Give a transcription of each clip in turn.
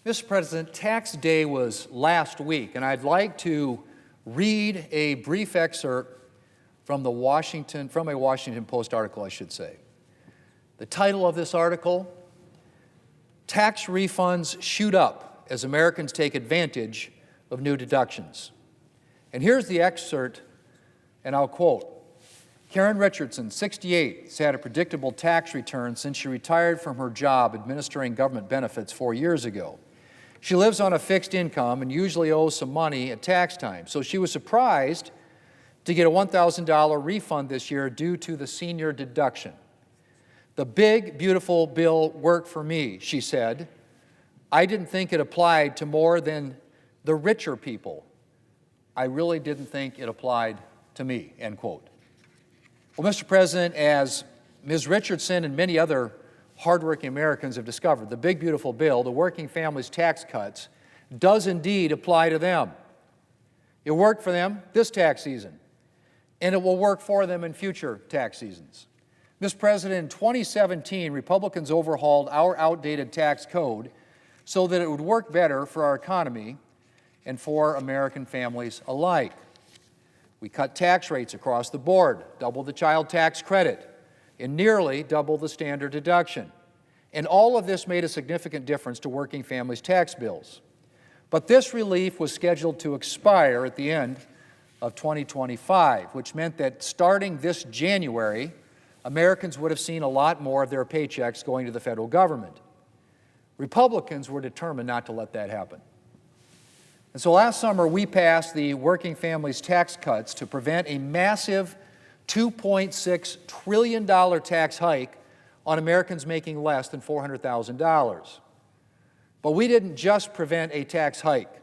Mr. President, Tax Day was last week, and I'd like to read a brief excerpt from a Washington Post article, I should say. The title of this article, Tax Refunds Shoot Up as Americans Take Advantage of New Deductions. And here's the excerpt, and I'll quote, Karen Richardson, 68, has had a predictable tax return since she retired from her job administering government benefits 4 years ago. She lives on a fixed income and usually owes some money at tax time, so she was surprised to get a $1,000 refund this year due to the senior deduction. The big, beautiful bill worked for me, she said. I didn't think it applied to more than the richer people. I really didn't think it applied to me, end quote. Well, Mr. President, as Ms. Richardson and many other hardworking Americans have discovered, the big, beautiful bill, the working families tax cuts, does indeed apply to them. It worked for them this tax season, and it will work for them in future tax seasons. Mr. President, in 2017, Republicans overhauled our outdated tax code so that it would work better for our economy and for American families alike. We cut tax rates across the board, doubled the child tax credit, and nearly doubled the standard deduction. And all of this made a significant difference to working families' tax bills. But this relief was scheduled to expire at the end of 2025, which meant that starting this January, Americans would have seen a lot more of their paychecks going to the federal government. Republicans were determined not to let that happen. And so last summer, we passed the working families tax cuts to prevent a massive $2.6 trillion tax hike on Americans making less than $400,000. But we didn't just prevent a tax hike.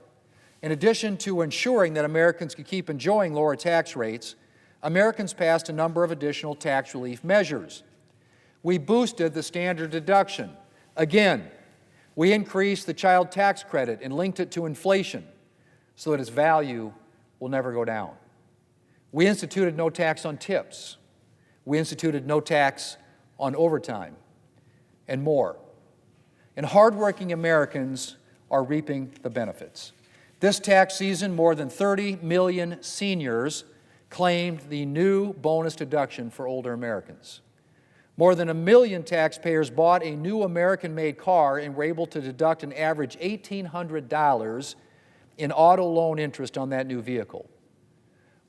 In addition to ensuring that Americans could keep enjoying lower tax rates, Americans passed a number of additional tax relief measures. We boosted the standard deduction. Again, we increased the child tax credit and linked it to inflation so that its value will never go down. We instituted no tax on tips. We instituted no tax on overtime, and more. And hardworking Americans are reaping the benefits. This tax season, more than 30 million seniors claimed the new bonus deduction for older Americans. More than 1 million taxpayers bought a new American-made car and were able to deduct an average $1,800 in auto loan interest on that new vehicle.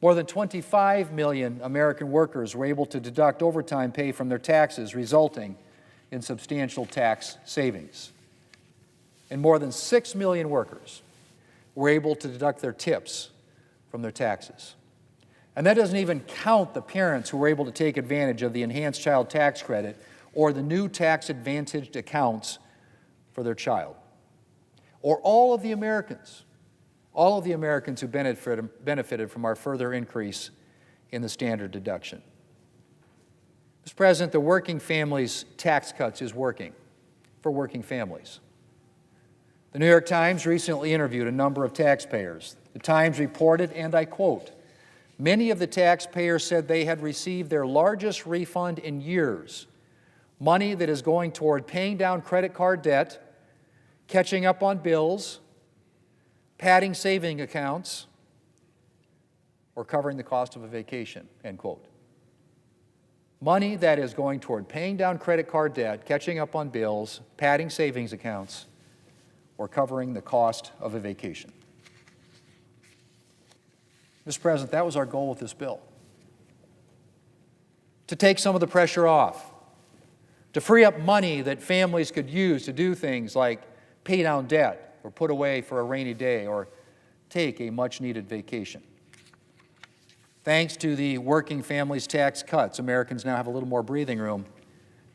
More than 25 million American workers were able to deduct overtime pay from their taxes, resulting in substantial tax savings. And more than 6 million workers were able to deduct their tips from their taxes. And that doesn't even count the parents who were able to take advantage of the enhanced child tax credit or the new tax-advantaged accounts for their child. Or all of the Americans who benefited from our further increase in the standard deduction. Mr. President, the working families tax cuts is working for working families. The New York Times recently interviewed a number of taxpayers. The Times reported, and I quote, many of the taxpayers said they had received their largest refund in years, money that is going toward paying down credit card debt, catching up on bills, padding saving accounts, or covering the cost of a vacation, end quote. Money that is going toward paying down credit card debt, catching up on bills, padding savings accounts, or covering the cost of a vacation. Mr. President, that was our goal with this bill. To take some of the pressure off, to free up money that families could use to do things like pay down debt, or put away for a rainy day, or take a much-needed vacation. Thanks to the working families tax cuts, Americans now have a little more breathing room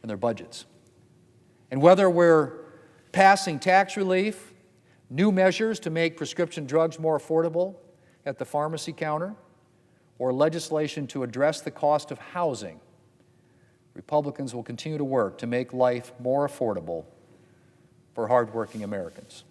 in their budgets. And whether we're passing tax relief, new measures to make prescription drugs more affordable at the pharmacy counter, or legislation to address the cost of housing, Republicans will continue to work to make life more affordable for hardworking Americans.